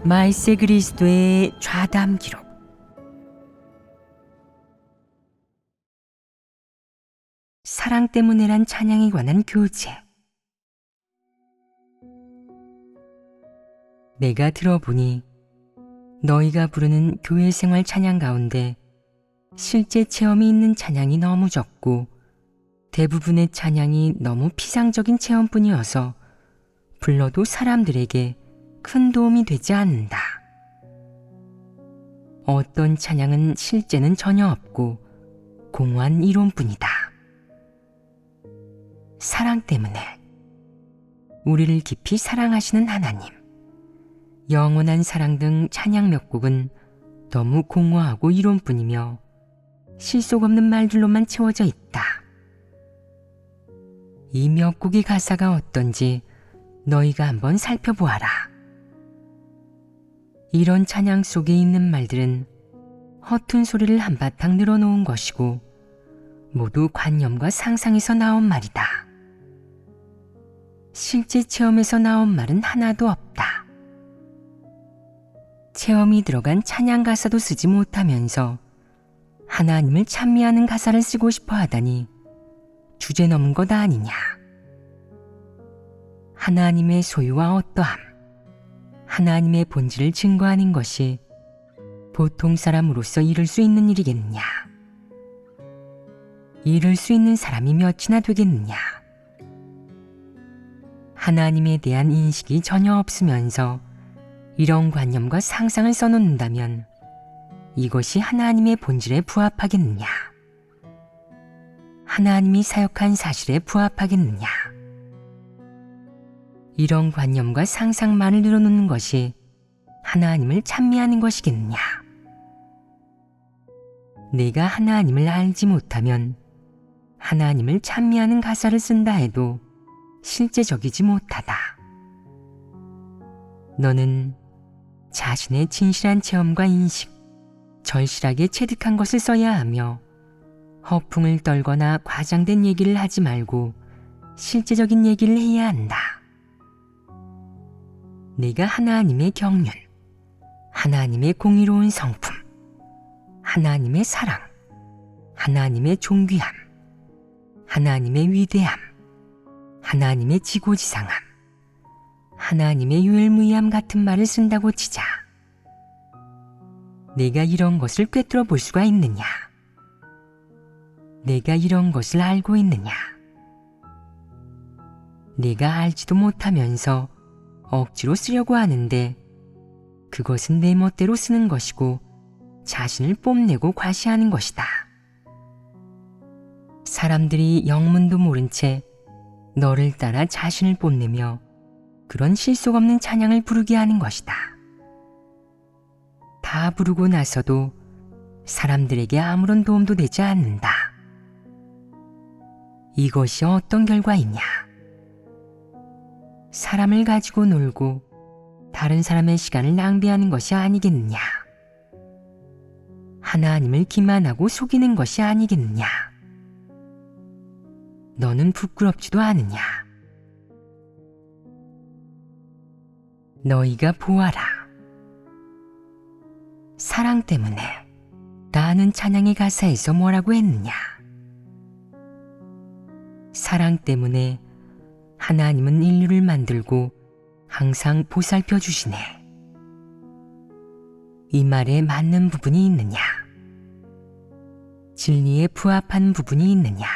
말세 그리스도의 좌담 기록. 사랑 때문에란 찬양에 관한 교재. 내가 들어보니 너희가 부르는 교회 생활 찬양 가운데 실제 체험이 있는 찬양이 너무 적고 대부분의 찬양이 너무 피상적인 체험뿐이어서 불러도 사람들에게 큰 도움이 되지 않는다. 어떤 찬양은 실제는 전혀 없고 공허한 이론뿐이다. 사랑 때문에 우리를 깊이 사랑하시는 하나님, 영원한 사랑 등 찬양 몇 곡은 너무 공허하고 이론뿐이며 실속 없는 말들로만 채워져 있다. 이 몇 곡의 가사가 어떤지 너희가 한번 살펴보아라. 이런 찬양 속에 있는 말들은 허튼 소리를 한바탕 늘어놓은 것이고 모두 관념과 상상에서 나온 말이다. 실제 체험에서 나온 말은 하나도 없다. 체험이 들어간 찬양 가사도 쓰지 못하면서 하나님을 찬미하는 가사를 쓰고 싶어 하다니 주제 넘은 것 아니냐. 하나님의 소유와 어떠함, 하나님의 본질을 증거하는 것이 보통 사람으로서 이룰 수 있는 일이겠느냐. 이룰 수 있는 사람이 몇이나 되겠느냐. 하나님에 대한 인식이 전혀 없으면서 이런 관념과 상상을 써놓는다면 이것이 하나님의 본질에 부합하겠느냐. 하나님이 사역한 사실에 부합하겠느냐. 이런 관념과 상상만을 늘어놓는 것이 하나님을 찬미하는 것이겠느냐. 내가 하나님을 알지 못하면 하나님을 찬미하는 가사를 쓴다 해도 실제적이지 못하다. 너는 자신의 진실한 체험과 인식, 절실하게 체득한 것을 써야 하며 허풍을 떨거나 과장된 얘기를 하지 말고 실제적인 얘기를 해야 한다. 내가 하나님의 경륜, 하나님의 공의로운 성품, 하나님의 사랑, 하나님의 존귀함, 하나님의 위대함, 하나님의 지고지상함, 하나님의 유일무이함 같은 말을 쓴다고 치자. 내가 이런 것을 꿰뚫어 볼 수가 있느냐? 내가 이런 것을 알고 있느냐? 내가 알지도 못하면서 억지로 쓰려고 하는데 그것은 내 멋대로 쓰는 것이고 자신을 뽐내고 과시하는 것이다. 사람들이 영문도 모른 채 너를 따라 자신을 뽐내며 그런 실속 없는 찬양을 부르게 하는 것이다. 다 부르고 나서도 사람들에게 아무런 도움도 되지 않는다. 이것이 어떤 결과이냐? 사람을 가지고 놀고 다른 사람의 시간을 낭비하는 것이 아니겠느냐? 하나님을 기만하고 속이는 것이 아니겠느냐? 너는 부끄럽지도 않으냐? 너희가 보아라. 사랑 때문에 나는 찬양의 가사에서 뭐라고 했느냐? 사랑 때문에 하나님은 인류를 만들고 항상 보살펴 주시네. 이 말에 맞는 부분이 있느냐? 진리에 부합한 부분이 있느냐?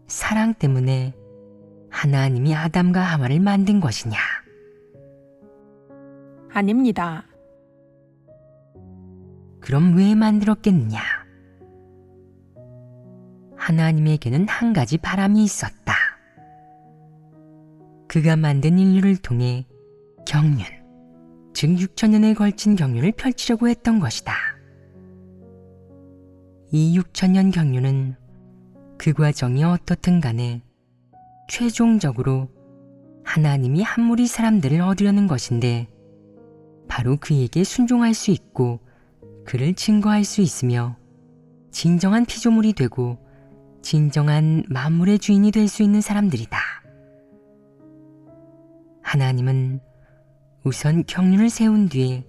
사랑 때문에 하나님이 아담과 하와를 만든 것이냐? 아닙니다. 그럼 왜 만들었겠느냐? 하나님에게는 한 가지 바람이 있었다. 그가 만든 인류를 통해 경륜, 즉 6,000년에 걸친 경륜을 펼치려고 했던 것이다. 이 6,000년 경륜은 그 과정이 어떻든 간에 최종적으로 하나님이 한 무리 사람들을 얻으려는 것인데 바로 그에게 순종할 수 있고 그를 증거할 수 있으며 진정한 피조물이 되고 진정한 만물의 주인이 될 수 있는 사람들이다. 하나님은 우선 경륜을 세운 뒤에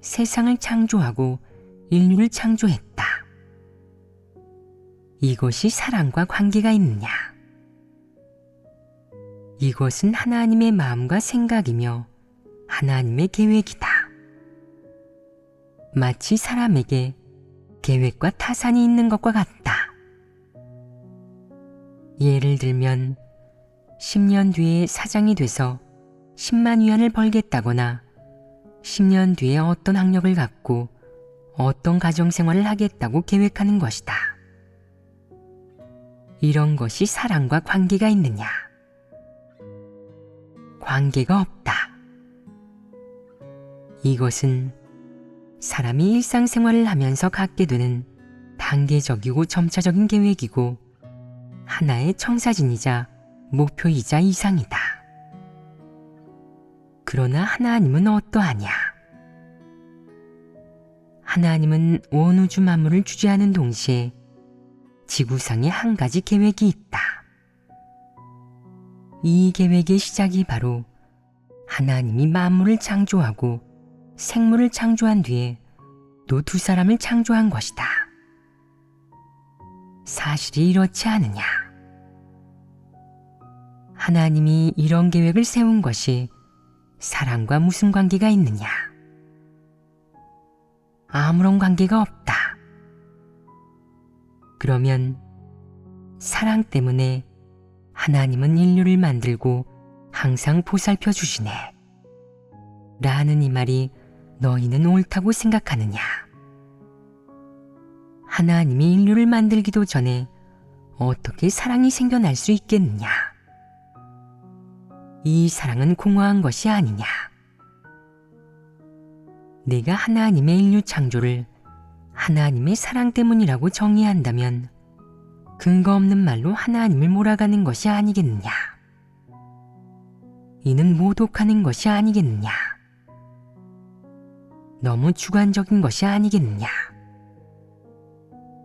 세상을 창조하고 인류를 창조했다. 이것이 사랑과 관계가 있느냐? 이것은 하나님의 마음과 생각이며 하나님의 계획이다. 마치 사람에게 계획과 타산이 있는 것과 같다. 예를 들면 10년 뒤에 사장이 돼서 10만 위안을 벌겠다거나 10년 뒤에 어떤 학력을 갖고 어떤 가정생활을 하겠다고 계획하는 것이다. 이런 것이 사랑과 관계가 있느냐? 관계가 없다. 이것은 사람이 일상생활을 하면서 갖게 되는 단계적이고 점차적인 계획이고 하나의 청사진이자 목표이자 이상이다. 그러나 하나님은 어떠하냐? 하나님은 온 우주 만물을 주재하는 동시에 지구상에 한 가지 계획이 있다. 이 계획의 시작이 바로 하나님이 만물을 창조하고 생물을 창조한 뒤에 또 두 사람을 창조한 것이다. 사실이 이렇지 않으냐? 하나님이 이런 계획을 세운 것이 사랑과 무슨 관계가 있느냐? 아무런 관계가 없다. 그러면 사랑 때문에 하나님은 인류를 만들고 항상 보살펴 주시네 라는 이 말이 너희는 옳다고 생각하느냐? 하나님이 인류를 만들기도 전에 어떻게 사랑이 생겨날 수 있겠느냐? 이 사랑은 공허한 것이 아니냐? 내가 하나님의 인류 창조를 하나님의 사랑 때문이라고 정의한다면 근거 없는 말로 하나님을 몰아가는 것이 아니겠느냐? 이는 모독하는 것이 아니겠느냐? 너무 주관적인 것이 아니겠느냐?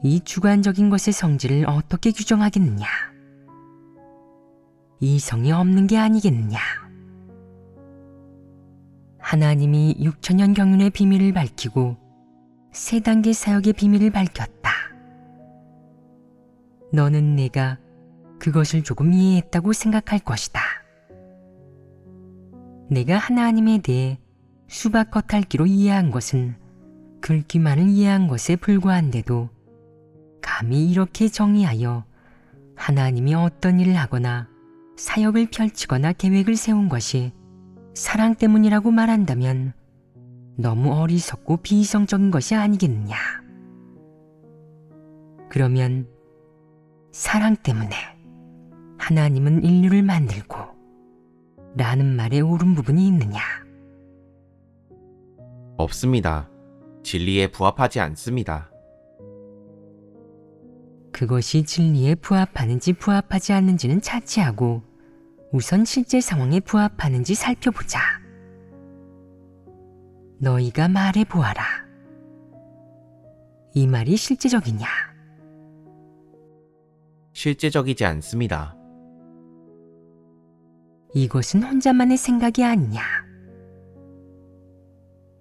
이 주관적인 것의 성질을 어떻게 규정하겠느냐? 이성이 없는 게 아니겠느냐? 하나님이 6천년 경륜의 비밀을 밝히고 세 단계 사역의 비밀을 밝혔다. 너는 내가 그것을 조금 이해했다고 생각할 것이다. 내가 하나님에 대해 수박 겉핥기로 이해한 것은 글귀만을 이해한 것에 불과한데도 감히 이렇게 정의하여 하나님이 어떤 일을 하거나 사역을 펼치거나 계획을 세운 것이 사랑 때문이라고 말한다면 너무 어리석고 비이성적인 것이 아니겠느냐? 그러면 사랑 때문에 하나님은 인류를 만들고 라는 말에 옳은 부분이 있느냐? 없습니다. 진리에 부합하지 않습니다. 그것이 진리에 부합하는지 부합하지 않는지는 차치하고 우선 실제 상황에 부합하는지 살펴보자. 너희가 말해보아라. 이 말이 실제적이냐? 실제적이지 않습니다. 이것은 혼자만의 생각이 아니냐?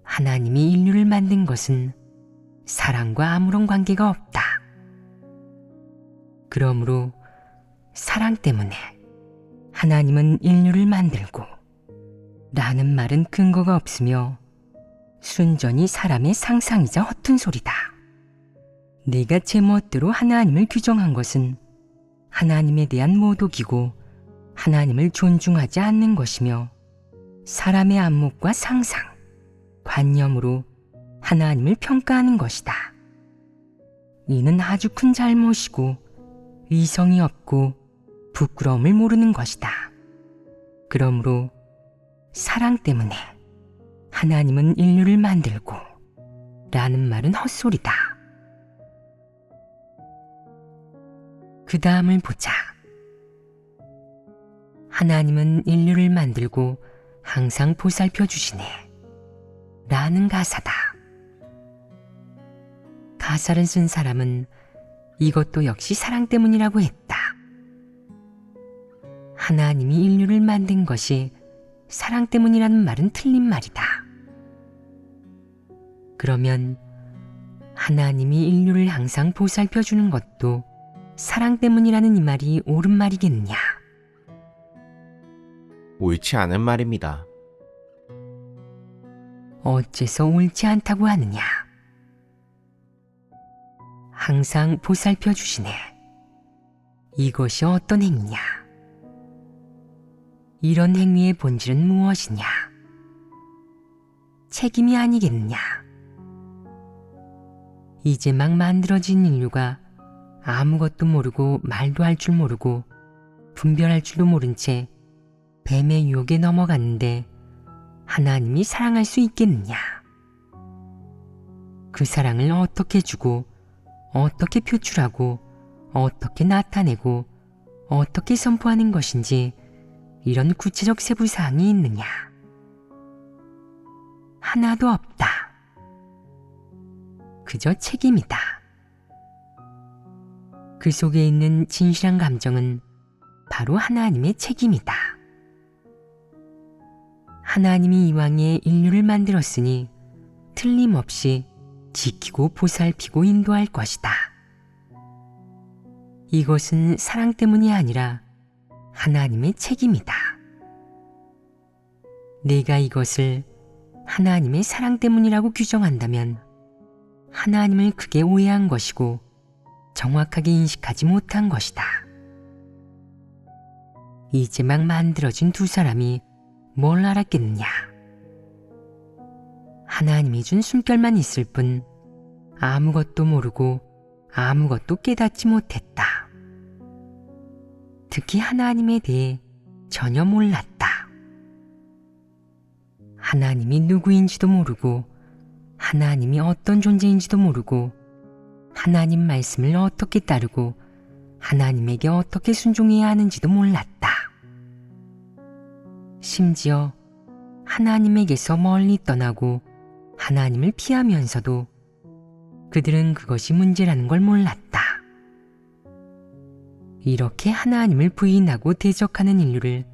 하나님이 인류를 만든 것은 사랑과 아무런 관계가 없다. 그러므로 사랑 때문에 하나님은 인류를 만들고 라는 말은 근거가 없으며 순전히 사람의 상상이자 허튼 소리다. 내가 제멋대로 하나님을 규정한 것은 하나님에 대한 모독이고 하나님을 존중하지 않는 것이며 사람의 안목과 상상, 관념으로 하나님을 평가하는 것이다. 이는 아주 큰 잘못이고 위성이 없고 부끄러움을 모르는 것이다. 그러므로 사랑 때문에 하나님은 인류를 만들고 라는 말은 헛소리다. 그 다음을 보자. 하나님은 인류를 만들고 항상 보살펴 주시네 라는 가사다. 가사를 쓴 사람은 이것도 역시 사랑 때문이라고 했다. 하나님이 인류를 만든 것이 사랑 때문이라는 말은 틀린 말이다. 그러면 하나님이 인류를 항상 보살펴 주는 것도 사랑 때문이라는 이 말이 옳은 말이겠냐? 옳지 않은 말입니다. 어째서 옳지 않다고 하느냐? 항상 보살펴 주시네. 이것이 어떤 행위냐? 이런 행위의 본질은 무엇이냐? 책임이 아니겠느냐? 이제 막 만들어진 인류가 아무것도 모르고 말도 할 줄 모르고 분별할 줄도 모른 채 뱀의 유혹에 넘어갔는데 하나님이 사랑할 수 있겠느냐? 그 사랑을 어떻게 주고 어떻게 표출하고 어떻게 나타내고 어떻게 선포하는 것인지 이런 구체적 세부사항이 있느냐? 하나도 없다. 그저 책임이다. 그 속에 있는 진실한 감정은 바로 하나님의 책임이다. 하나님이 이왕에 인류를 만들었으니 틀림없이 지키고 보살피고 인도할 것이다. 이것은 사랑 때문이 아니라 하나님의 책임이다. 내가 이것을 하나님의 사랑 때문이라고 규정한다면 하나님을 크게 오해한 것이고 정확하게 인식하지 못한 것이다. 이제 막 만들어진 두 사람이 뭘 알았겠느냐? 하나님이 준 숨결만 있을 뿐 아무것도 모르고 아무것도 깨닫지 못했다. 특히 하나님에 대해 전혀 몰랐다. 하나님이 누구인지도 모르고 하나님이 어떤 존재인지도 모르고 하나님 말씀을 어떻게 따르고 하나님에게 어떻게 순종해야 하는지도 몰랐다. 심지어 하나님에게서 멀리 떠나고 하나님을 피하면서도 그들은 그것이 문제라는 걸 몰랐다. 이렇게 하나님을 부인하고 대적하는 인류를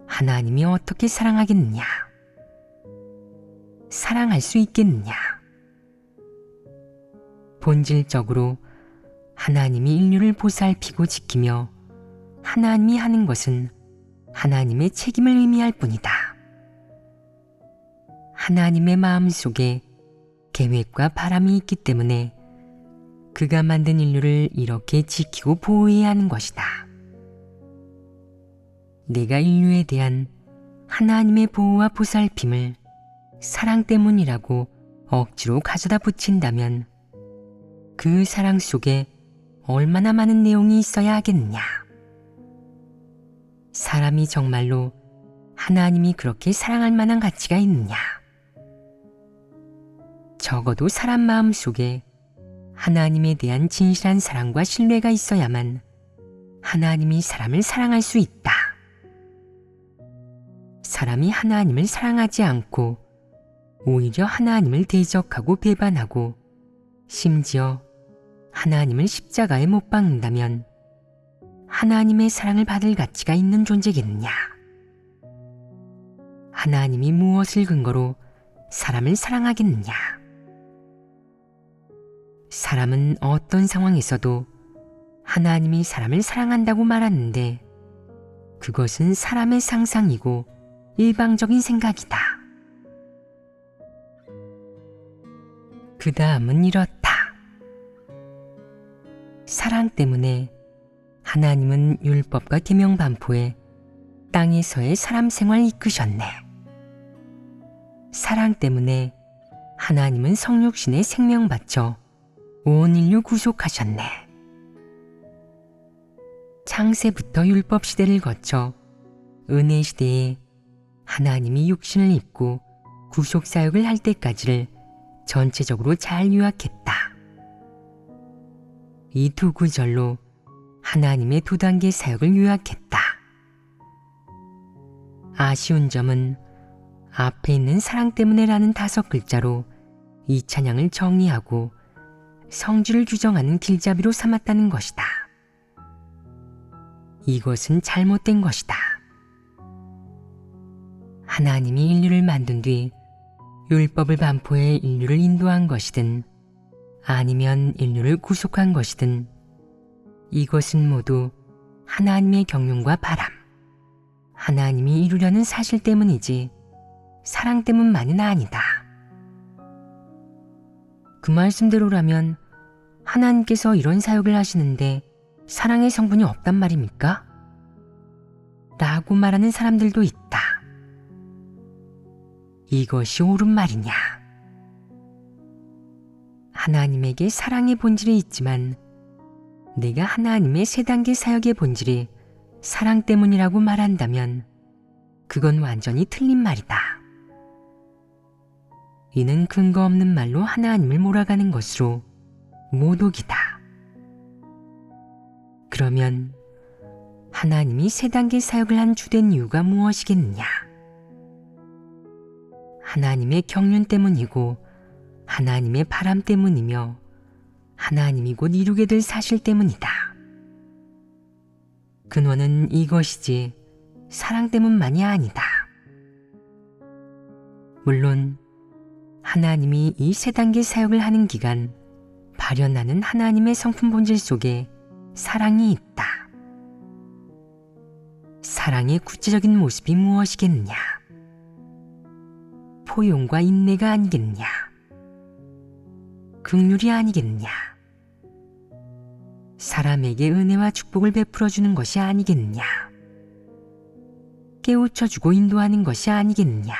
하나님이 어떻게 사랑하겠느냐? 사랑할 수 있겠느냐? 본질적으로 하나님이 인류를 보살피고 지키며 하나님이 하는 것은 하나님의 책임을 의미할 뿐이다. 하나님의 마음속에 계획과 바람이 있기 때문에 그가 만든 인류를 이렇게 지키고 보호해야 하는 것이다. 내가 인류에 대한 하나님의 보호와 보살핌을 사랑 때문이라고 억지로 가져다 붙인다면 그 사랑 속에 얼마나 많은 내용이 있어야 하겠느냐? 사람이 정말로 하나님이 그렇게 사랑할 만한 가치가 있느냐? 적어도 사람 마음 속에 하나님에 대한 진실한 사랑과 신뢰가 있어야만 하나님이 사람을 사랑할 수 있다. 사람이 하나님을 사랑하지 않고 오히려 하나님을 대적하고 배반하고 심지어 하나님을 십자가에 못 박는다면 하나님의 사랑을 받을 가치가 있는 존재겠느냐? 하나님이 무엇을 근거로 사람을 사랑하겠느냐? 사람은 어떤 상황에서도 하나님이 사람을 사랑한다고 말하는데 그것은 사람의 상상이고 일방적인 생각이다. 그 다음은 이렇다. 사랑 때문에 하나님은 율법과 계명 반포에 땅에서의 사람 생활 이끄셨네. 사랑 때문에 하나님은 성육신에 생명 바쳐 온 인류 구속하셨네. 창세부터 율법 시대를 거쳐 은혜 시대에 하나님이 육신을 입고 구속 사역을 할 때까지를 전체적으로 잘 요약했다. 이 두 구절로 하나님의 두 단계 사역을 요약했다. 아쉬운 점은 앞에 있는 사랑 때문에라는 5글자로 이 찬양을 정리하고 성질을 규정하는 길잡이로 삼았다는 것이다. 이것은 잘못된 것이다. 하나님이 인류를 만든 뒤 율법을 반포해 인류를 인도한 것이든 아니면 인류를 구속한 것이든 이것은 모두 하나님의 경륜과 바람, 하나님이 이루려는 사실 때문이지 사랑 때문만은 아니다. 그 말씀대로라면 하나님께서 이런 사역을 하시는데 사랑의 성분이 없단 말입니까? 라고 말하는 사람들도 있다. 이것이 옳은 말이냐? 하나님에게 사랑의 본질이 있지만 내가 하나님의 세 단계 사역의 본질이 사랑 때문이라고 말한다면 그건 완전히 틀린 말이다. 이는 근거 없는 말로 하나님을 몰아가는 것으로 모독이다. 그러면 하나님이 세 단계 사역을 한 주된 이유가 무엇이겠느냐? 하나님의 경륜 때문이고 하나님의 바람 때문이며 하나님이 곧 이루게 될 사실 때문이다. 근원은 이것이지 사랑 때문만이 아니다. 물론 하나님이 이 세 단계 사역을 하는 기간 발현하는 하나님의 성품 본질 속에 사랑이 있다. 사랑의 구체적인 모습이 무엇이겠느냐? 포용과 인내가 아니겠느냐? 긍휼이 아니겠느냐? 사람에게 은혜와 축복을 베풀어주는 것이 아니겠느냐? 깨우쳐주고 인도하는 것이 아니겠느냐?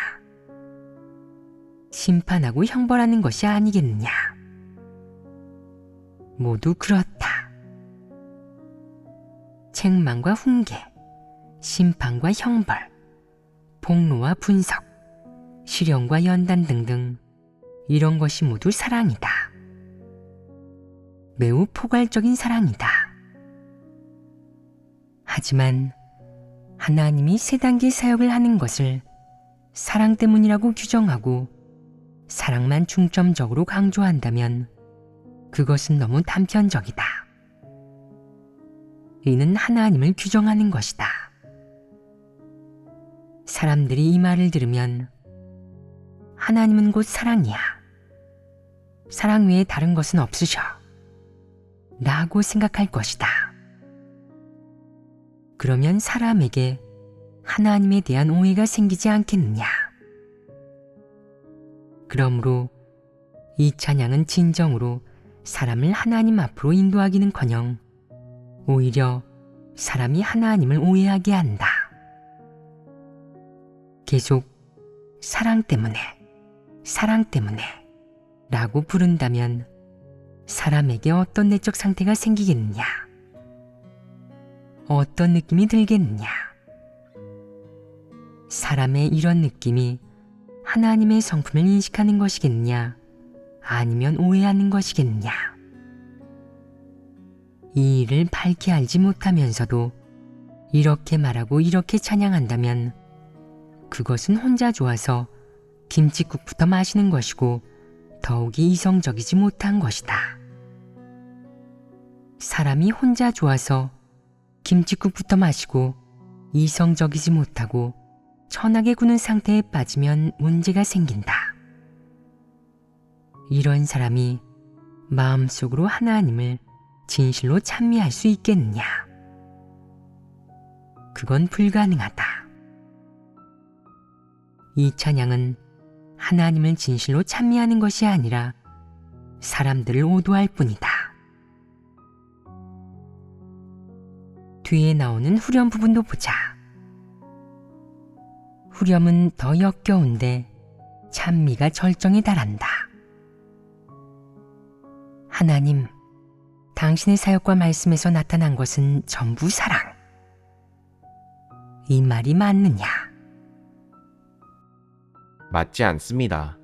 심판하고 형벌하는 것이 아니겠느냐? 모두 그렇다. 책망과 훈계, 심판과 형벌, 폭로와 분석, 실현과 연단 등등 이런 것이 모두 사랑이다. 매우 포괄적인 사랑이다. 하지만 하나님이 세 단계 사역을 하는 것을 사랑 때문이라고 규정하고 사랑만 중점적으로 강조한다면 그것은 너무 단편적이다. 이는 하나님을 규정하는 것이다. 사람들이 이 말을 들으면 하나님은 곧 사랑이야. 사랑 외에 다른 것은 없으셔. 라고 생각할 것이다. 그러면 사람에게 하나님에 대한 오해가 생기지 않겠느냐? 그러므로 이 찬양은 진정으로 사람을 하나님 앞으로 인도하기는커녕 오히려 사람이 하나님을 오해하게 한다. 계속 사랑 때문에 라고 부른다면 사람에게 어떤 내적 상태가 생기겠느냐? 어떤 느낌이 들겠느냐? 사람의 이런 느낌이 하나님의 성품을 인식하는 것이겠느냐? 아니면 오해하는 것이겠느냐? 이 일을 밝히 알지 못하면서도 이렇게 말하고 이렇게 찬양한다면 그것은 혼자 좋아서 김칫국부터 마시는 것이고 더욱이 이성적이지 못한 것이다. 사람이 혼자 좋아서 김칫국부터 마시고 이성적이지 못하고 천하게 구는 상태에 빠지면 문제가 생긴다. 이런 사람이 마음속으로 하나님을 진실로 찬미할 수 있겠느냐? 그건 불가능하다. 이 찬양은 하나님을 진실로 찬미하는 것이 아니라 사람들을 오도할 뿐이다. 뒤에 나오는 후렴 부분도 보자. 후렴은 더 역겨운데 찬미가 절정에 달한다. 하나님, 당신의 사역과 말씀에서 나타난 것은 전부 사랑. 이 말이 맞느냐? 맞지 않습니다.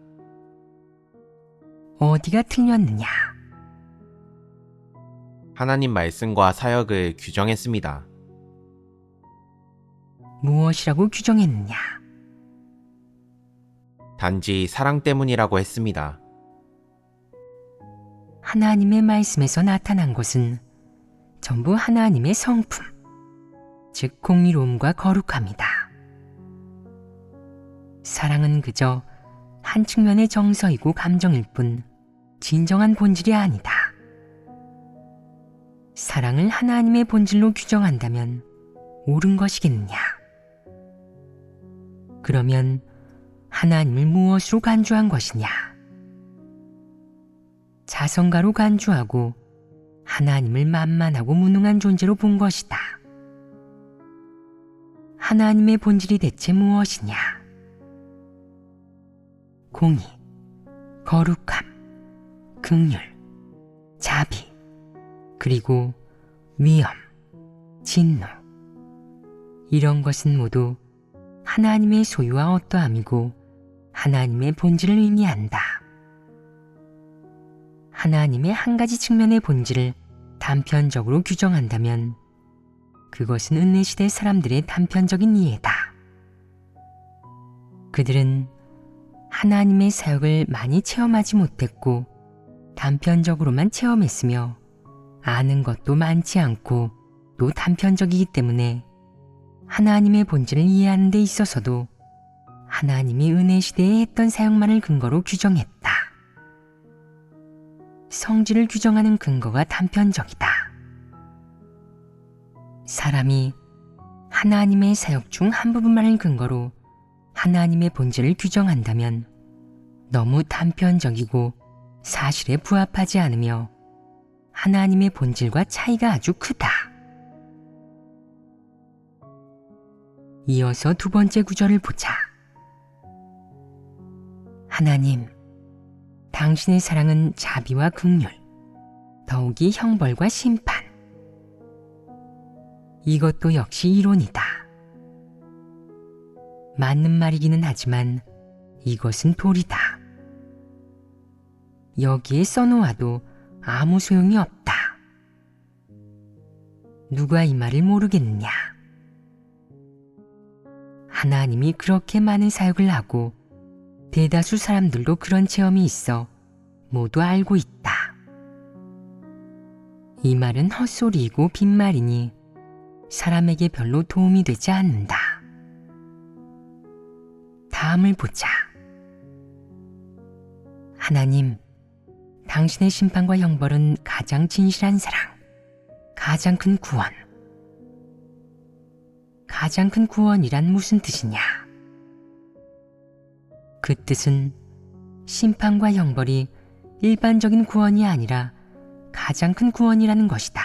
어디가 틀렸느냐? 하나님 말씀과 사역을 규정했습니다. 무엇이라고 규정했느냐? 단지 사랑 때문이라고 했습니다. 하나님의 말씀에서 나타난 것은 전부 하나님의 성품, 즉 공의로움과 거룩함이다. 사랑은 그저 한 측면의 정서이고 감정일 뿐 진정한 본질이 아니다. 사랑을 하나님의 본질로 규정한다면 옳은 것이겠느냐? 그러면 하나님을 무엇으로 간주한 것이냐? 자성가로 간주하고 하나님을 만만하고 무능한 존재로 본 것이다. 하나님의 본질이 대체 무엇이냐? 공의, 거룩함, 긍휼, 자비, 그리고 위엄, 진노. 이런 것은 모두 하나님의 소유와 어떠함이고 하나님의 본질을 의미한다. 하나님의 한 가지 측면의 본질을 단편적으로 규정한다면 그것은 은혜시대 사람들의 단편적인 이해다. 그들은 하나님의 사역을 많이 체험하지 못했고 단편적으로만 체험했으며 아는 것도 많지 않고 또 단편적이기 때문에 하나님의 본질을 이해하는 데 있어서도 하나님이 은혜 시대에 했던 사역만을 근거로 규정했다. 성질을 규정하는 근거가 단편적이다. 사람이 하나님의 사역 중 한 부분만을 근거로 하나님의 본질을 규정한다면 너무 단편적이고 사실에 부합하지 않으며 하나님의 본질과 차이가 아주 크다. 이어서 두 번째 구절을 보자. 하나님, 당신의 사랑은 자비와 긍휼, 더욱이 형벌과 심판. 이것도 역시 이론이다. 맞는 말이기는 하지만 이것은 도리다. 여기에 써놓아도 아무 소용이 없다. 누가 이 말을 모르겠느냐? 하나님이 그렇게 많은 사역을 하고 대다수 사람들도 그런 체험이 있어 모두 알고 있다. 이 말은 헛소리이고 빈말이니 사람에게 별로 도움이 되지 않는다. 다음을 보자. 하나님, 당신의 심판과 형벌은 가장 진실한 사랑, 가장 큰 구원. 가장 큰 구원이란 무슨 뜻이냐? 그 뜻은 심판과 형벌이 일반적인 구원이 아니라 가장 큰 구원이라는 것이다.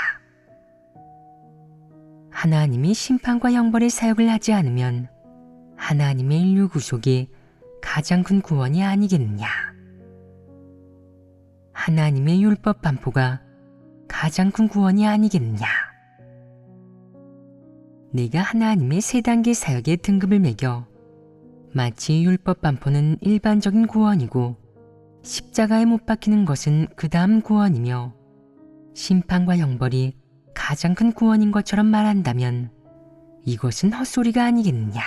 하나님이 심판과 형벌의 사역을 하지 않으면 하나님의 인류 구속이 가장 큰 구원이 아니겠느냐? 하나님의 율법 반포가 가장 큰 구원이 아니겠느냐? 내가 하나님의 세 단계 사역의 등급을 매겨 마치 율법 반포는 일반적인 구원이고 십자가에 못 박히는 것은 그 다음 구원이며 심판과 형벌이 가장 큰 구원인 것처럼 말한다면 이것은 헛소리가 아니겠느냐?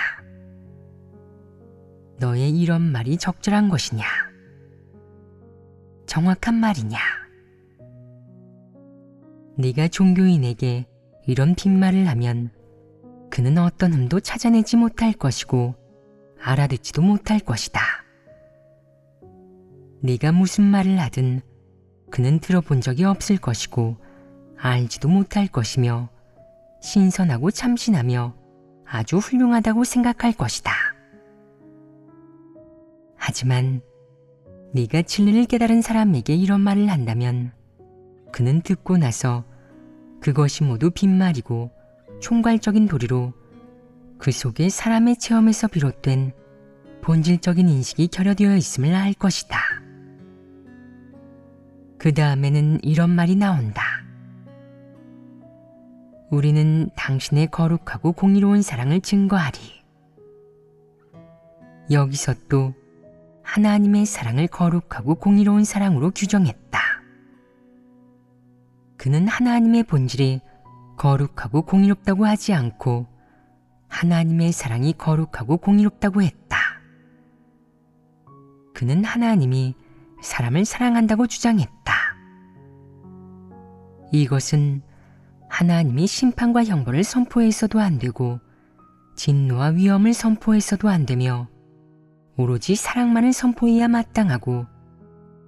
너의 이런 말이 적절한 것이냐? 정확한 말이냐? 네가 종교인에게 이런 빈말을 하면 그는 어떤 흠도 찾아내지 못할 것이고 알아듣지도 못할 것이다. 네가 무슨 말을 하든 그는 들어본 적이 없을 것이고 알지도 못할 것이며 신선하고 참신하며 아주 훌륭하다고 생각할 것이다. 하지만 네가 진리를 깨달은 사람에게 이런 말을 한다면 그는 듣고 나서 그것이 모두 빈말이고 총괄적인 도리로 그 속에 사람의 체험에서 비롯된 본질적인 인식이 결여되어 있음을 알 것이다. 그 다음에는 이런 말이 나온다. 우리는 당신의 거룩하고 공의로운 사랑을 증거하리. 여기서 또 하나님의 사랑을 거룩하고 공의로운 사랑으로 규정했다. 그는 하나님의 본질이 거룩하고 공의롭다고 하지 않고 하나님의 사랑이 거룩하고 공의롭다고 했다. 그는 하나님이 사람을 사랑한다고 주장했다. 이것은 하나님이 심판과 형벌을 선포해서도 안 되고 진노와 위엄을 선포해서도 안 되며 오로지 사랑만을 선포해야 마땅하고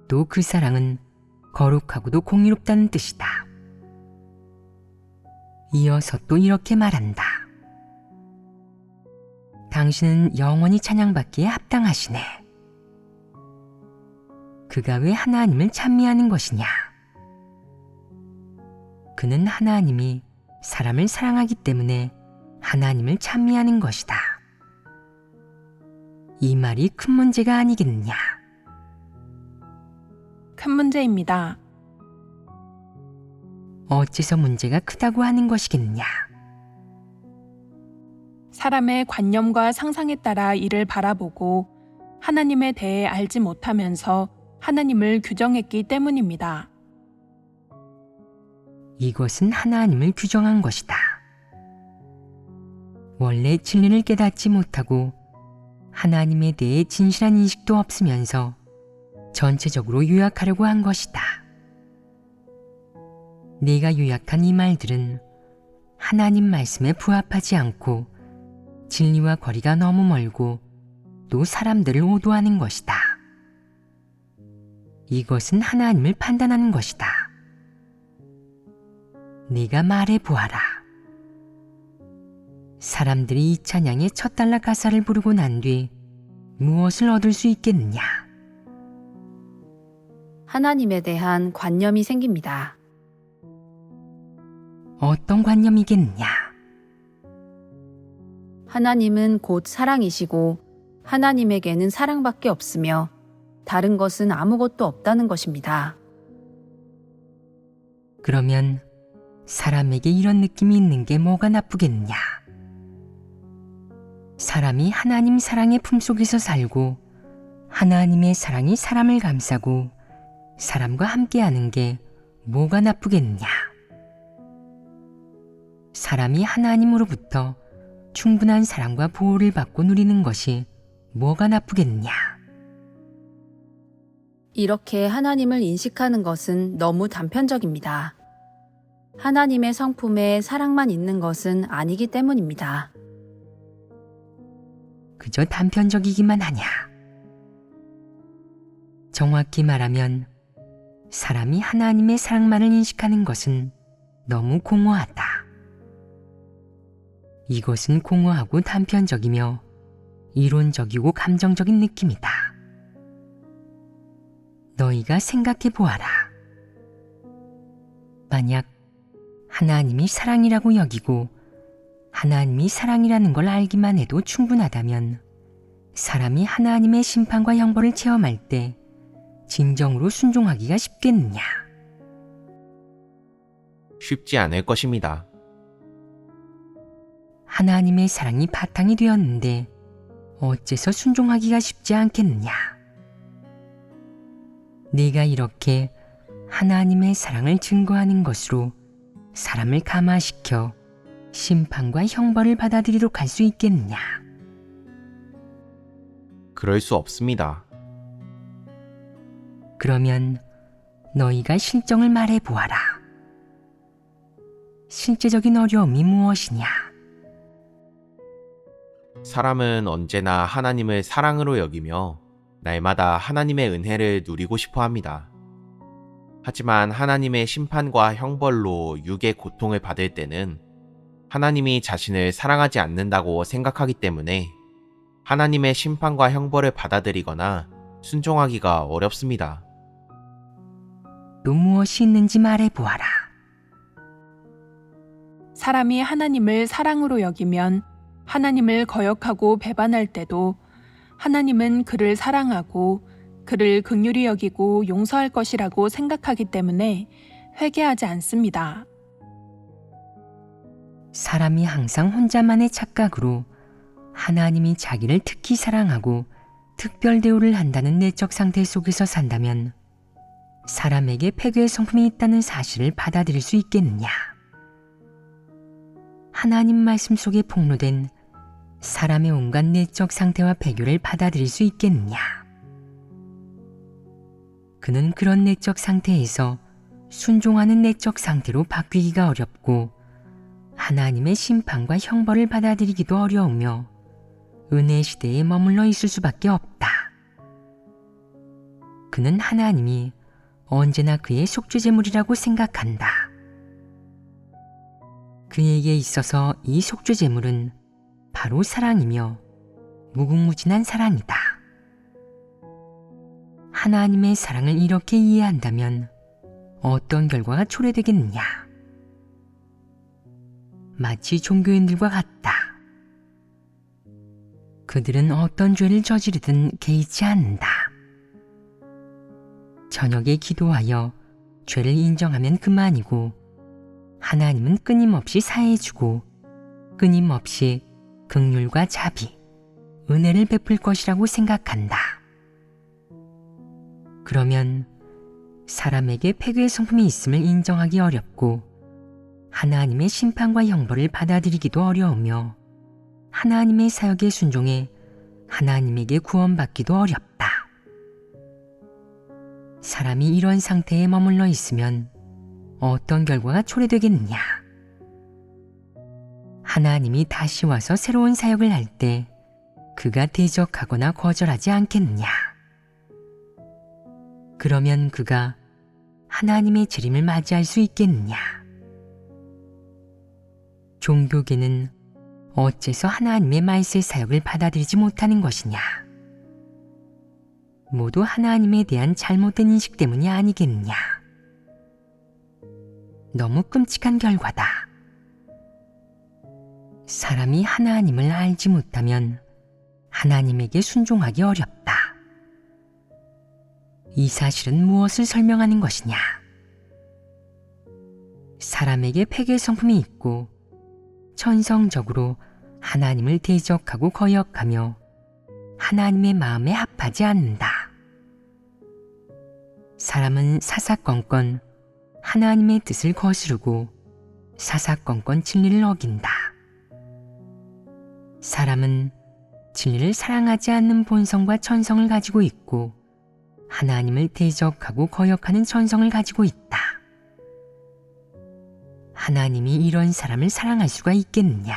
또 그 사랑은 거룩하고도 공의롭다는 뜻이다. 이어서 또 이렇게 말한다. 당신은 영원히 찬양받기에 합당하시네. 그가 왜 하나님을 찬미하는 것이냐? 그는 하나님이 사람을 사랑하기 때문에 하나님을 찬미하는 것이다. 이 말이 큰 문제가 아니겠느냐? 큰 문제입니다. 어째서 문제가 크다고 하는 것이겠느냐? 사람의 관념과 상상에 따라 이를 바라보고 하나님에 대해 알지 못하면서 하나님을 규정했기 때문입니다. 이것은 하나님을 규정한 것이다. 원래 진리를 깨닫지 못하고 하나님에 대해 진실한 인식도 없으면서 전체적으로 요약하려고 한 것이다. 네가 요약한 이 말들은 하나님 말씀에 부합하지 않고 진리와 거리가 너무 멀고 또 사람들을 오도하는 것이다. 이것은 하나님을 판단하는 것이다. 네가 말해 보아라. 사람들이 이 찬양의 첫 단락 가사를 부르고 난 뒤 무엇을 얻을 수 있겠느냐? 하나님에 대한 관념이 생깁니다. 어떤 관념이겠느냐? 하나님은 곧 사랑이시고 하나님에게는 사랑밖에 없으며 다른 것은 아무것도 없다는 것입니다. 그러면 사람에게 이런 느낌이 있는 게 뭐가 나쁘겠느냐? 사람이 하나님 사랑의 품속에서 살고 하나님의 사랑이 사람을 감싸고 사람과 함께하는 게 뭐가 나쁘겠느냐? 사람이 하나님으로부터 충분한 사랑과 보호를 받고 누리는 것이 뭐가 나쁘겠느냐? 이렇게 하나님을 인식하는 것은 너무 단편적입니다. 하나님의 성품에 사랑만 있는 것은 아니기 때문입니다. 그저 단편적이기만 하냐? 정확히 말하면 사람이 하나님의 사랑만을 인식하는 것은 너무 공허하다. 이것은 공허하고 단편적이며 이론적이고 감정적인 느낌이다. 너희가 생각해 보아라. 만약 하나님이 사랑이라고 여기고 하나님이 사랑이라는 걸 알기만 해도 충분하다면 사람이 하나님의 심판과 형벌을 체험할 때 진정으로 순종하기가 쉽겠느냐? 쉽지 않을 것입니다. 하나님의 사랑이 바탕이 되었는데 어째서 순종하기가 쉽지 않겠느냐? 네가 이렇게 하나님의 사랑을 증거하는 것으로 사람을 감화시켜 심판과 형벌을 받아들이도록 할 수 있겠느냐? 그럴 수 없습니다. 그러면 너희가 실정을 말해 보아라. 실제적인 어려움이 무엇이냐? 사람은 언제나 하나님을 사랑으로 여기며 날마다 하나님의 은혜를 누리고 싶어 합니다. 하지만 하나님의 심판과 형벌로 육의 고통을 받을 때는 하나님이 자신을 사랑하지 않는다고 생각하기 때문에 하나님의 심판과 형벌을 받아들이거나 순종하기가 어렵습니다. 또 무엇이 있는지 말해 보아라. 사람이 하나님을 사랑으로 여기면 하나님을 거역하고 배반할 때도 하나님은 그를 사랑하고 그를 긍휼히 여기고 용서할 것이라고 생각하기 때문에 회개하지 않습니다. 사람이 항상 혼자만의 착각으로 하나님이 자기를 특히 사랑하고 특별 대우를 한다는 내적 상태 속에서 산다면 사람에게 폐괴의 성품이 있다는 사실을 받아들일 수 있겠느냐? 하나님 말씀 속에 폭로된 사람의 온갖 내적 상태와 배교를 받아들일 수 있겠느냐? 그는 그런 내적 상태에서 순종하는 내적 상태로 바뀌기가 어렵고 하나님의 심판과 형벌을 받아들이기도 어려우며 은혜 시대에 머물러 있을 수밖에 없다. 그는 하나님이 언제나 그의 속죄제물이라고 생각한다. 그에게 있어서 이 속죄제물은 바로 사랑이며 무궁무진한 사랑이다. 하나님의 사랑을 이렇게 이해한다면 어떤 결과가 초래되겠느냐? 마치 종교인들과 같다. 그들은 어떤 죄를 저지르든 개의치 않는다. 저녁에 기도하여 죄를 인정하면 그만이고 하나님은 끊임없이 사해주고 끊임없이 긍휼과 자비, 은혜를 베풀 것이라고 생각한다. 그러면 사람에게 폐괴의 성품이 있음을 인정하기 어렵고 하나님의 심판과 형벌을 받아들이기도 어려우며 하나님의 사역에 순종해 하나님에게 구원받기도 어렵다. 사람이 이런 상태에 머물러 있으면 어떤 결과가 초래되겠느냐? 하나님이 다시 와서 새로운 사역을 할 때 그가 대적하거나 거절하지 않겠느냐? 그러면 그가 하나님의 재림을 맞이할 수 있겠느냐? 종교계는 어째서 하나님의 말세 사역을 받아들이지 못하는 것이냐? 모두 하나님에 대한 잘못된 인식 때문이 아니겠느냐? 너무 끔찍한 결과다. 사람이 하나님을 알지 못하면 하나님에게 순종하기 어렵다. 이 사실은 무엇을 설명하는 것이냐? 사람에게 폐괴 성품이 있고 천성적으로 하나님을 대적하고 거역하며 하나님의 마음에 합하지 않는다. 사람은 사사건건 하나님의 뜻을 거스르고 사사건건 진리를 어긴다. 사람은 진리를 사랑하지 않는 본성과 천성을 가지고 있고 하나님을 대적하고 거역하는 천성을 가지고 있다. 하나님이 이런 사람을 사랑할 수가 있겠느냐?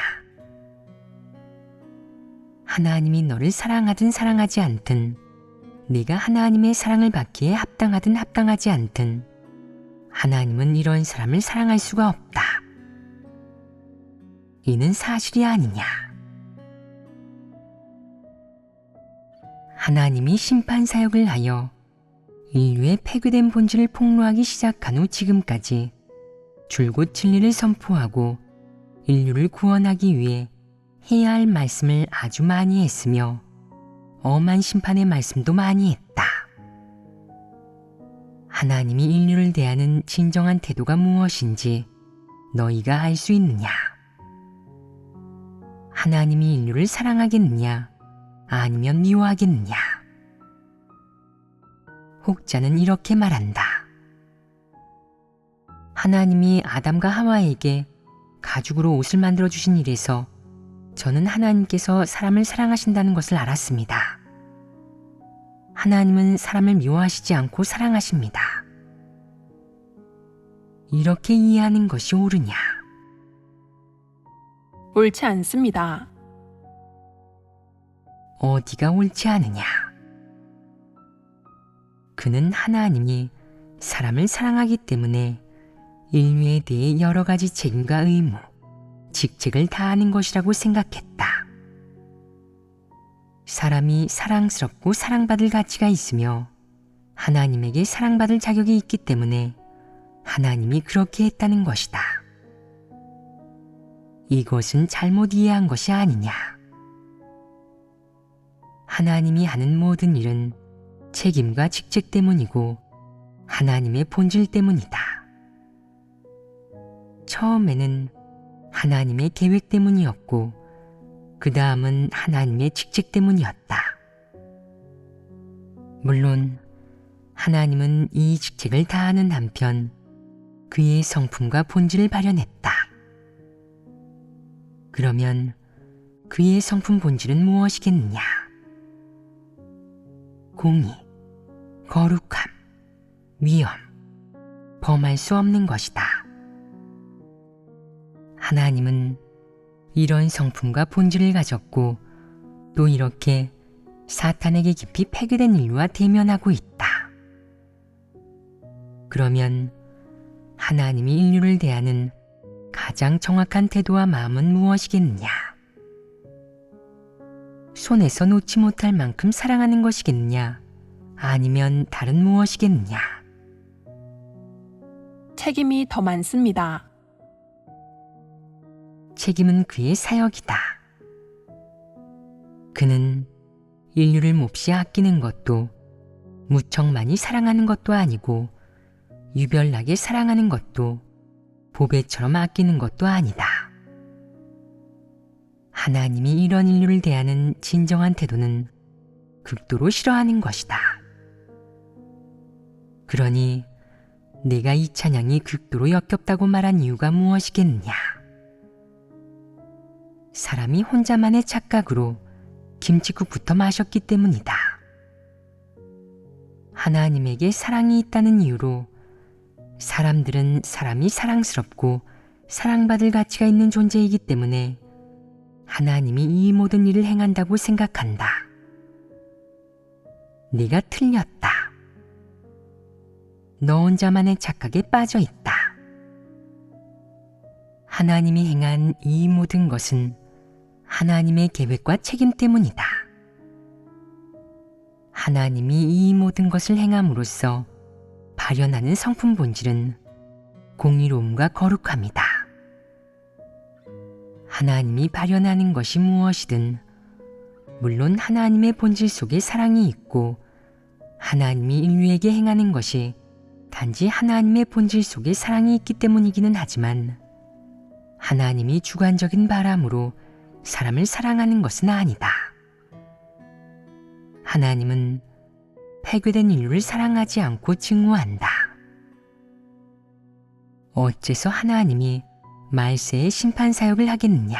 하나님이 너를 사랑하든 사랑하지 않든, 네가 하나님의 사랑을 받기에 합당하든 합당하지 않든 하나님은 이런 사람을 사랑할 수가 없다. 이는 사실이 아니냐? 하나님이 심판 사역을 하여 인류의 폐괴된 본질을 폭로하기 시작한 후 지금까지 줄곧 진리를 선포하고 인류를 구원하기 위해 해야 할 말씀을 아주 많이 했으며 엄한 심판의 말씀도 많이 했다. 하나님이 인류를 대하는 진정한 태도가 무엇인지 너희가 알 수 있느냐? 하나님이 인류를 사랑하겠느냐? 아니면 미워하겠느냐? 혹자는 이렇게 말한다. 하나님이 아담과 하와에게 가죽으로 옷을 만들어 주신 일에서 저는 하나님께서 사람을 사랑하신다는 것을 알았습니다. 하나님은 사람을 미워하시지 않고 사랑하십니다. 이렇게 이해하는 것이 옳으냐? 옳지 않습니다. 어디가 옳지 않으냐? 그는 하나님이 사람을 사랑하기 때문에 인류에 대해 여러 가지 책임과 의무, 직책을 다하는 것이라고 생각했다. 사람이 사랑스럽고 사랑받을 가치가 있으며 하나님에게 사랑받을 자격이 있기 때문에 하나님이 그렇게 했다는 것이다. 이것은 잘못 이해한 것이 아니냐? 하나님이 하는 모든 일은 책임과 직책 때문이고 하나님의 본질 때문이다. 처음에는 하나님의 계획 때문이었고 그 다음은 하나님의 직책 때문이었다. 물론 하나님은 이 직책을 다하는 한편 그의 성품과 본질을 발현했다. 그러면 그의 성품 본질은 무엇이겠느냐? 공의, 거룩함, 위엄, 범할 수 없는 것이다. 하나님은 이런 성품과 본질을 가졌고 또 이렇게 사탄에게 깊이 폐괴된 인류와 대면하고 있다. 그러면 하나님이 인류를 대하는 가장 정확한 태도와 마음은 무엇이겠느냐? 손에서 놓지 못할 만큼 사랑하는 것이겠느냐? 아니면 다른 무엇이겠느냐? 책임이 더 많습니다. 책임은 그의 사역이다. 그는 인류를 몹시 아끼는 것도 무척 많이 사랑하는 것도 아니고 유별나게 사랑하는 것도 보배처럼 아끼는 것도 아니다. 하나님이 이런 인류를 대하는 진정한 태도는 극도로 싫어하는 것이다. 그러니 내가 이 찬양이 극도로 역겹다고 말한 이유가 무엇이겠느냐? 사람이 혼자만의 착각으로 김칫국부터 마셨기 때문이다. 하나님에게 사랑이 있다는 이유로 사람들은 사람이 사랑스럽고 사랑받을 가치가 있는 존재이기 때문에 하나님이 이 모든 일을 행한다고 생각한다. 네가 틀렸다. 너 혼자만의 착각에 빠져 있다. 하나님이 행한 이 모든 것은 하나님의 계획과 책임 때문이다. 하나님이 이 모든 것을 행함으로써 발현하는 성품 본질은 공의로움과 거룩함이다. 하나님이 발현하는 것이 무엇이든 물론 하나님의 본질 속에 사랑이 있고 하나님이 인류에게 행하는 것이 단지 하나님의 본질 속에 사랑이 있기 때문이기는 하지만 하나님이 주관적인 바람으로 사람을 사랑하는 것은 아니다. 하나님은 폐괴된 인류를 사랑하지 않고 증오한다. 어째서 하나님이 말세의 심판 사역을 하겠느냐?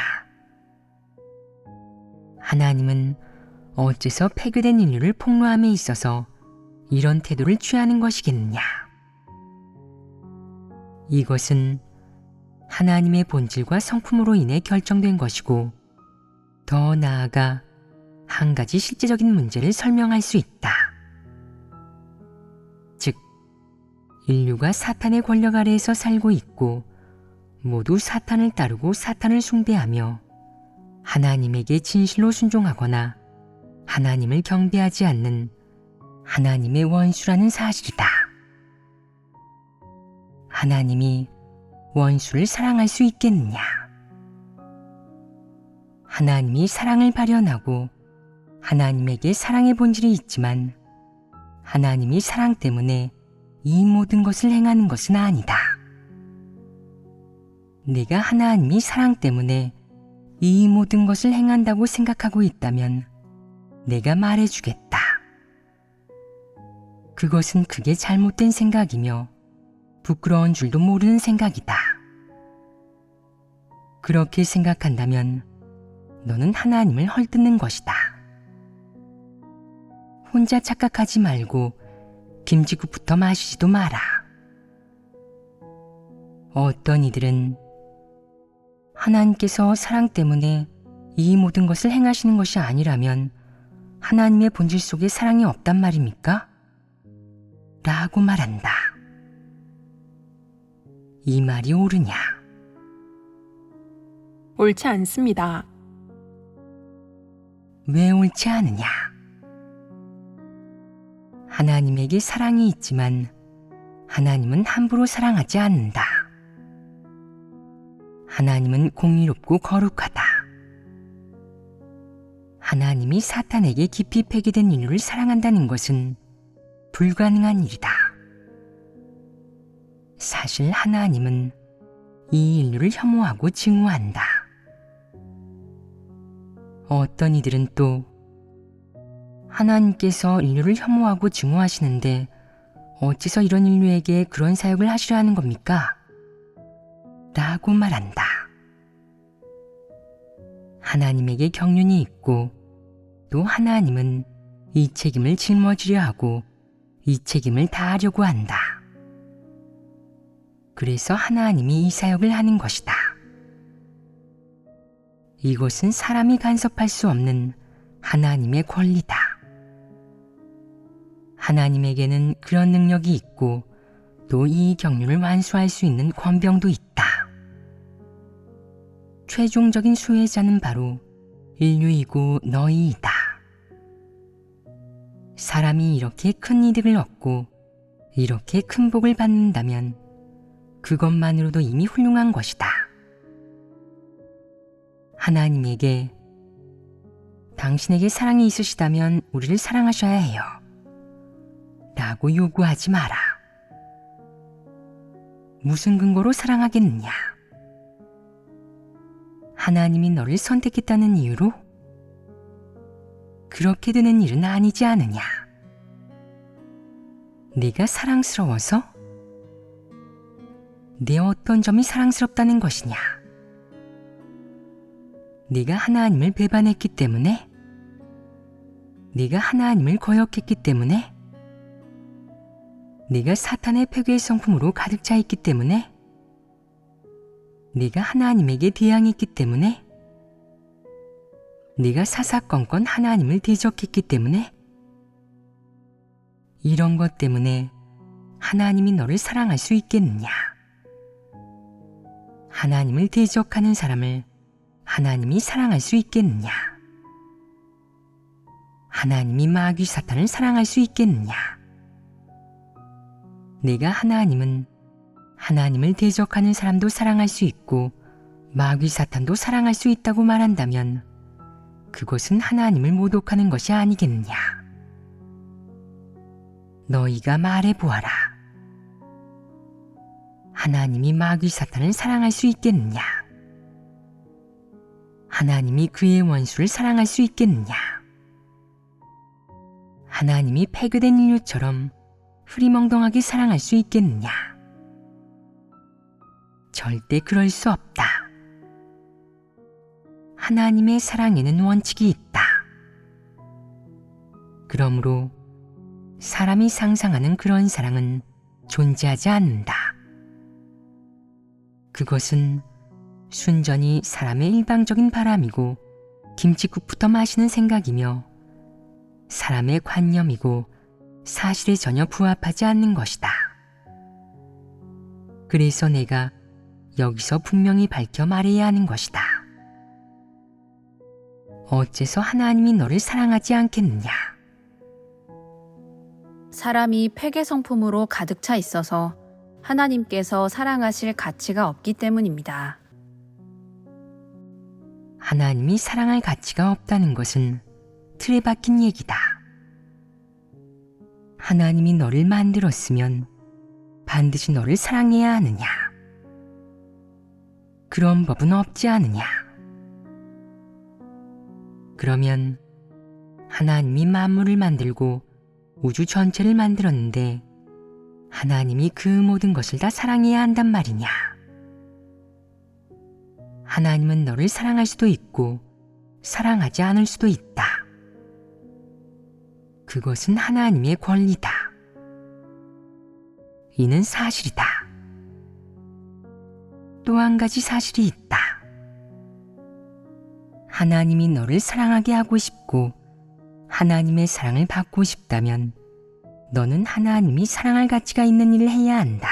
하나님은 어째서 폐괴된 인류를 폭로함에 있어서 이런 태도를 취하는 것이겠느냐? 이것은 하나님의 본질과 성품으로 인해 결정된 것이고 더 나아가 한 가지 실제적인 문제를 설명할 수 있다. 즉, 인류가 사탄의 권력 아래에서 살고 있고 모두 사탄을 따르고 사탄을 숭배하며 하나님에게 진실로 순종하거나 하나님을 경배하지 않는 하나님의 원수라는 사실이다. 하나님이 원수를 사랑할 수 있겠느냐? 하나님이 사랑을 발현하고 하나님에게 사랑의 본질이 있지만 하나님이 사랑 때문에 이 모든 것을 행하는 것은 아니다. 내가 하나님이 사랑 때문에 이 모든 것을 행한다고 생각하고 있다면 내가 말해주겠다. 그것은 그게 잘못된 생각이며 부끄러운 줄도 모르는 생각이다. 그렇게 생각한다면 너는 하나님을 헐뜯는 것이다. 혼자 착각하지 말고 김치국부터 마시지도 마라. 어떤 이들은 하나님께서 사랑 때문에 이 모든 것을 행하시는 것이 아니라면 하나님의 본질 속에 사랑이 없단 말입니까? 라고 말한다. 이 말이 옳으냐? 옳지 않습니다. 왜 옳지 않으냐? 하나님에게 사랑이 있지만 하나님은 함부로 사랑하지 않는다. 하나님은 공의롭고 거룩하다. 하나님이 사탄에게 깊이 폐기된 인류를 사랑한다는 것은 불가능한 일이다. 사실 하나님은 이 인류를 혐오하고 증오한다. 어떤 이들은 또 하나님께서 인류를 혐오하고 증오하시는데 어째서 이런 인류에게 그런 사역을 하시려 하는 겁니까? 라고 말한다. 하나님에게 경륜이 있고 또 하나님은 이 책임을 짊어지려 하고 이 책임을 다하려고 한다. 그래서 하나님이 이 사역을 하는 것이다. 이것은 사람이 간섭할 수 없는 하나님의 권리다. 하나님에게는 그런 능력이 있고 또 이 경륜을 완수할 수 있는 권병도 있다. 최종적인 수혜자는 바로 인류이고 너희이다. 사람이 이렇게 큰 이득을 얻고 이렇게 큰 복을 받는다면 그것만으로도 이미 훌륭한 것이다. 하나님에게 당신에게 사랑이 있으시다면 우리를 사랑하셔야 해요 라고 요구하지 마라. 무슨 근거로 사랑하겠느냐? 하나님이 너를 선택했다는 이유로? 그렇게 되는 일은 아니지 않으냐? 네가 사랑스러워서? 내 어떤 점이 사랑스럽다는 것이냐? 네가 하나님을 배반했기 때문에? 네가 하나님을 거역했기 때문에? 네가 사탄의 패괴의 성품으로 가득 차 있기 때문에? 네가 하나님에게 대항했기 때문에? 네가 사사건건 하나님을 대적했기 때문에? 이런 것 때문에 하나님이 너를 사랑할 수 있겠느냐? 하나님을 대적하는 사람을 하나님이 사랑할 수 있겠느냐? 하나님이 마귀 사탄을 사랑할 수 있겠느냐? 내가 하나님은 하나님을 대적하는 사람도 사랑할 수 있고 마귀 사탄도 사랑할 수 있다고 말한다면 그것은 하나님을 모독하는 것이 아니겠느냐? 너희가 말해보아라. 하나님이 마귀 사탄을 사랑할 수 있겠느냐? 하나님이 그의 원수를 사랑할 수 있겠느냐? 하나님이 패괴된 인류처럼 흐리멍덩하게 사랑할 수 있겠느냐? 절대 그럴 수 없다. 하나님의 사랑에는 원칙이 있다. 그러므로 사람이 상상하는 그런 사랑은 존재하지 않는다. 그것은 순전히 사람의 일방적인 바람이고 김칫국부터 마시는 생각이며 사람의 관념이고 사실에 전혀 부합하지 않는 것이다. 그래서 내가 여기서 분명히 밝혀 말해야 하는 것이다. 어째서 하나님이 너를 사랑하지 않겠느냐? 사람이 패괴 성품으로 가득 차 있어서 하나님께서 사랑하실 가치가 없기 때문입니다. 하나님이 사랑할 가치가 없다는 것은 틀에 박힌 얘기다. 하나님이 너를 만들었으면 반드시 너를 사랑해야 하느냐? 그런 법은 없지 않으냐? 그러면 하나님이 만물을 만들고 우주 전체를 만들었는데 하나님이 그 모든 것을 다 사랑해야 한단 말이냐? 하나님은 너를 사랑할 수도 있고 사랑하지 않을 수도 있다. 그것은 하나님의 권리다. 이는 사실이다. 또 한 가지 사실이 있다. 하나님이 너를 사랑하게 하고 싶고 하나님의 사랑을 받고 싶다면 너는 하나님이 사랑할 가치가 있는 일을 해야 한다.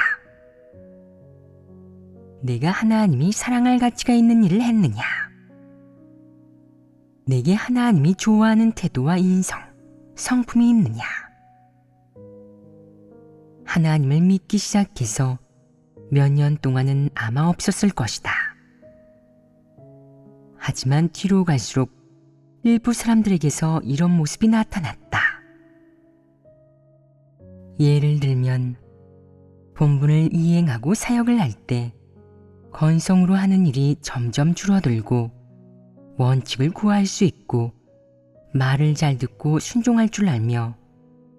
내가 하나님이 사랑할 가치가 있는 일을 했느냐? 내게 하나님이 좋아하는 태도와 인성, 성품이 있느냐? 하나님을 믿기 시작해서 몇 년 동안은 아마 없었을 것이다. 하지만 뒤로 갈수록 일부 사람들에게서 이런 모습이 나타났다. 예를 들면 본분을 이행하고 사역을 할 때 건성으로 하는 일이 점점 줄어들고 원칙을 구할 수 있고 말을 잘 듣고 순종할 줄 알며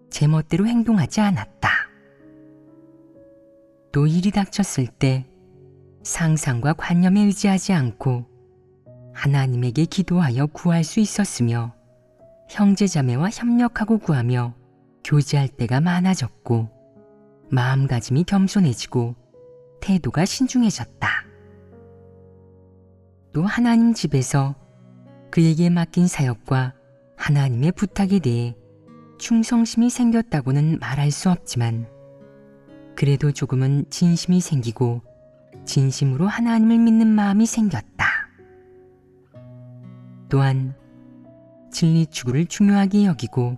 제멋대로 행동하지 않았다. 또 일이 닥쳤을 때 상상과 관념에 의지하지 않고 하나님에게 기도하여 구할 수 있었으며 형제자매와 협력하고 구하며 교제할 때가 많아졌고 마음가짐이 겸손해지고 태도가 신중해졌다. 또 하나님 집에서 그에게 맡긴 사역과 하나님의 부탁에 대해 충성심이 생겼다고는 말할 수 없지만 그래도 조금은 진심이 생기고 진심으로 하나님을 믿는 마음이 생겼다. 또한 진리 추구를 중요하게 여기고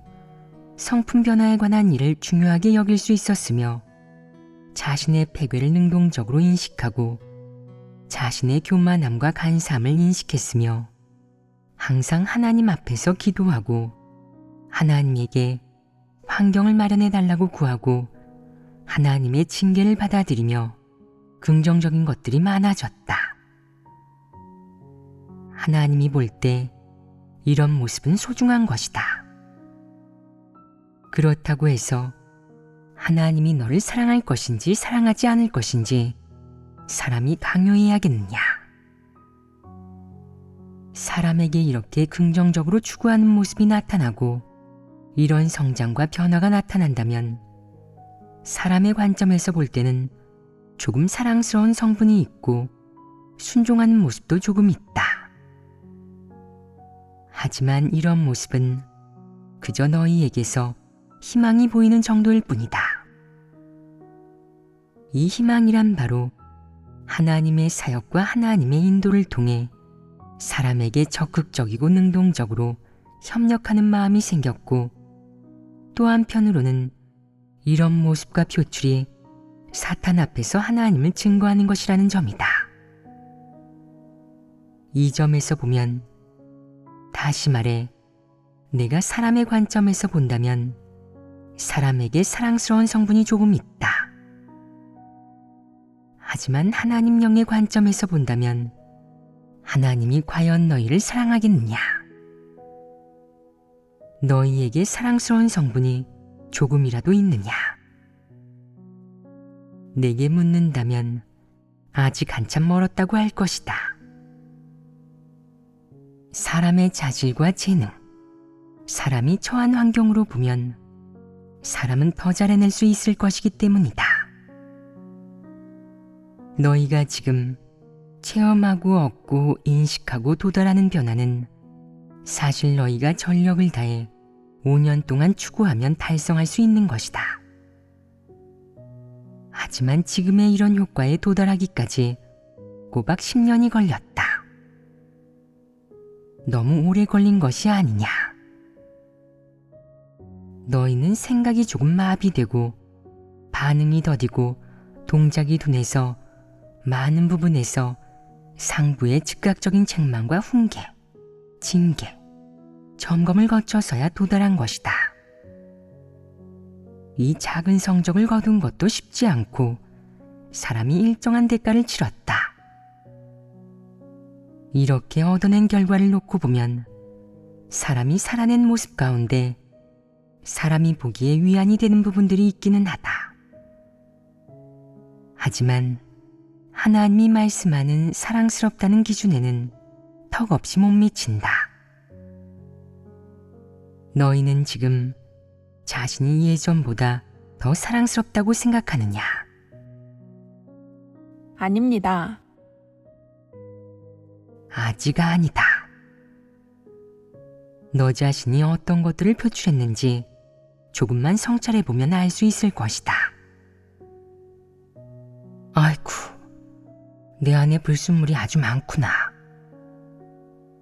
성품 변화에 관한 일을 중요하게 여길 수 있었으며 자신의 패괴를 능동적으로 인식하고 자신의 교만함과 간사함을 인식했으며 항상 하나님 앞에서 기도하고 하나님에게 환경을 마련해 달라고 구하고 하나님의 징계를 받아들이며 긍정적인 것들이 많아졌다. 하나님이 볼 때 이런 모습은 소중한 것이다. 그렇다고 해서 하나님이 너를 사랑할 것인지 사랑하지 않을 것인지 사람이 강요해야겠느냐? 사람에게 이렇게 긍정적으로 추구하는 모습이 나타나고 이런 성장과 변화가 나타난다면 사람의 관점에서 볼 때는 조금 사랑스러운 성분이 있고 순종하는 모습도 조금 있다. 하지만 이런 모습은 그저 너희에게서 희망이 보이는 정도일 뿐이다. 이 희망이란 바로 하나님의 사역과 하나님의 인도를 통해 사람에게 적극적이고 능동적으로 협력하는 마음이 생겼고 또 한편으로는 이런 모습과 표출이 사탄 앞에서 하나님을 증거하는 것이라는 점이다. 이 점에서 보면 다시 말해 내가 사람의 관점에서 본다면 사람에게 사랑스러운 성분이 조금 있다. 하지만 하나님 영의 관점에서 본다면 하나님이 과연 너희를 사랑하겠느냐? 너희에게 사랑스러운 성분이 조금이라도 있느냐? 내게 묻는다면 아직 한참 멀었다고 할 것이다. 사람의 자질과 재능, 사람이 처한 환경으로 보면 사람은 더 잘해낼 수 있을 것이기 때문이다. 너희가 지금 체험하고 얻고 인식하고 도달하는 변화는 사실 너희가 전력을 다해 5년 동안 추구하면 달성할 수 있는 것이다. 하지만 지금의 이런 효과에 도달하기까지 꼬박 10년이 걸렸다. 너무 오래 걸린 것이 아니냐? 너희는 생각이 조금 마비되고 반응이 더디고 동작이 둔해서 많은 부분에서 상부의 즉각적인 책망과 훈계, 징계, 점검을 거쳐서야 도달한 것이다. 이 작은 성적을 거둔 것도 쉽지 않고 사람이 일정한 대가를 치렀다. 이렇게 얻어낸 결과를 놓고 보면 사람이 살아낸 모습 가운데 사람이 보기에 위안이 되는 부분들이 있기는 하다. 하지만 하나님이 말씀하는 사랑스럽다는 기준에는 턱없이 못 미친다. 너희는 지금 자신이 예전보다 더 사랑스럽다고 생각하느냐? 아닙니다. 아직 아니다. 너 자신이 어떤 것들을 표출했는지 조금만 성찰해보면 알 수 있을 것이다. 아이쿠, 내 안에 불순물이 아주 많구나.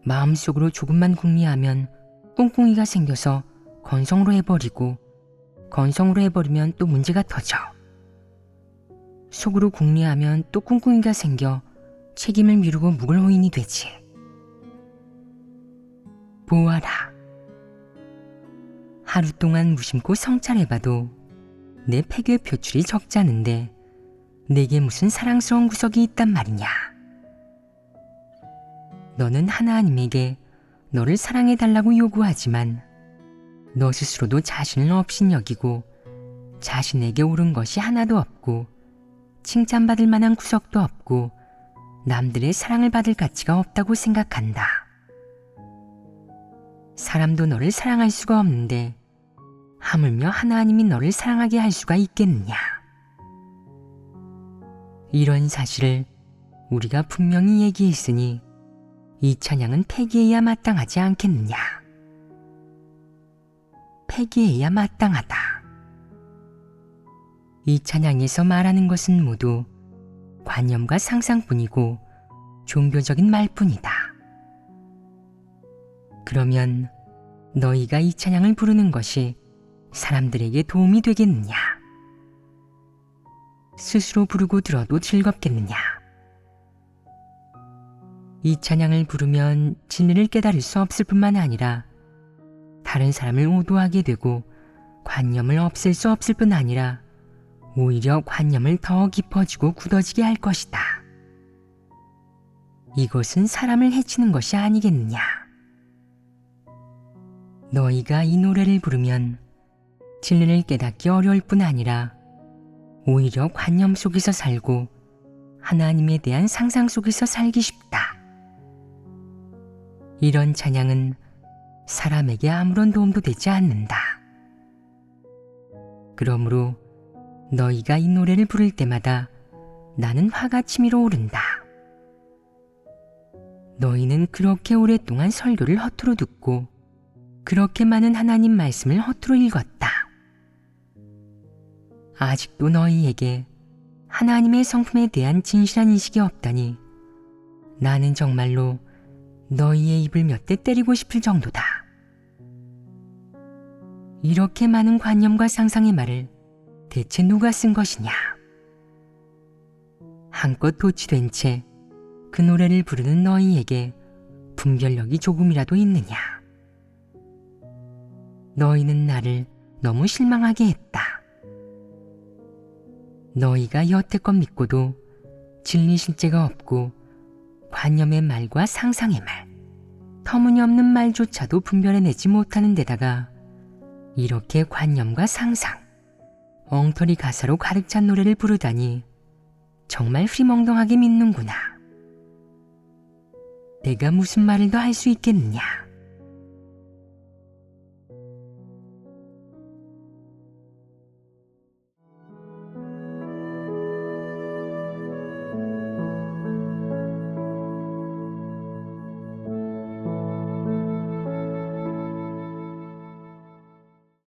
마음속으로 조금만 궁리하면 꿍꿍이가 생겨서 건성으로 해버리고 건성으로 해버리면 또 문제가 터져. 속으로 궁리하면 또 꿍꿍이가 생겨 책임을 미루고 묵을 호인이 되지. 보아라. 하루 동안 무심코 성찰해봐도 내 패괴 표출이 적지 않은데 내게 무슨 사랑스러운 구석이 있단 말이냐. 너는 하나님에게 너를 사랑해달라고 요구하지만 너 스스로도 자신을 업신여기고 자신에게 옳은 것이 하나도 없고 칭찬받을 만한 구석도 없고 남들의 사랑을 받을 가치가 없다고 생각한다. 사람도 너를 사랑할 수가 없는데 하물며 하나님이 너를 사랑하게 할 수가 있겠느냐. 이런 사실을 우리가 분명히 얘기했으니 이 찬양은 폐기해야 마땅하지 않겠느냐. 회개해야 마땅하다. 이 찬양에서 말하는 것은 모두 관념과 상상뿐이고 종교적인 말뿐이다. 그러면 너희가 이 찬양을 부르는 것이 사람들에게 도움이 되겠느냐? 스스로 부르고 들어도 즐겁겠느냐? 이 찬양을 부르면 진리를 깨달을 수 없을 뿐만 아니라 다른 사람을 오도하게 되고 관념을 없앨 수 없을 뿐 아니라 오히려 관념을 더 깊어지고 굳어지게 할 것이다. 이것은 사람을 해치는 것이 아니겠느냐? 너희가 이 노래를 부르면 진리를 깨닫기 어려울 뿐 아니라 오히려 관념 속에서 살고 하나님에 대한 상상 속에서 살기 쉽다. 이런 찬양은 사람에게 아무런 도움도 되지 않는다. 그러므로 너희가 이 노래를 부를 때마다 나는 화가 치밀어 오른다. 너희는 그렇게 오랫동안 설교를 허투루 듣고 그렇게 많은 하나님 말씀을 허투루 읽었다. 아직도 너희에게 하나님의 성품에 대한 진실한 인식이 없다니 나는 정말로 너희의 입을 몇 대 때리고 싶을 정도다. 이렇게 많은 관념과 상상의 말을 대체 누가 쓴 것이냐? 한껏 도취된 채 그 노래를 부르는 너희에게 분별력이 조금이라도 있느냐? 너희는 나를 너무 실망하게 했다. 너희가 여태껏 믿고도 진리 실제가 없고 관념의 말과 상상의 말, 터무니없는 말조차도 분별해내지 못하는 데다가 이렇게 관념과 상상, 엉터리 가사로 가득 찬 노래를 부르다니 정말 흐리멍덩하게 믿는구나. 내가 무슨 말을 더 할 수 있겠느냐?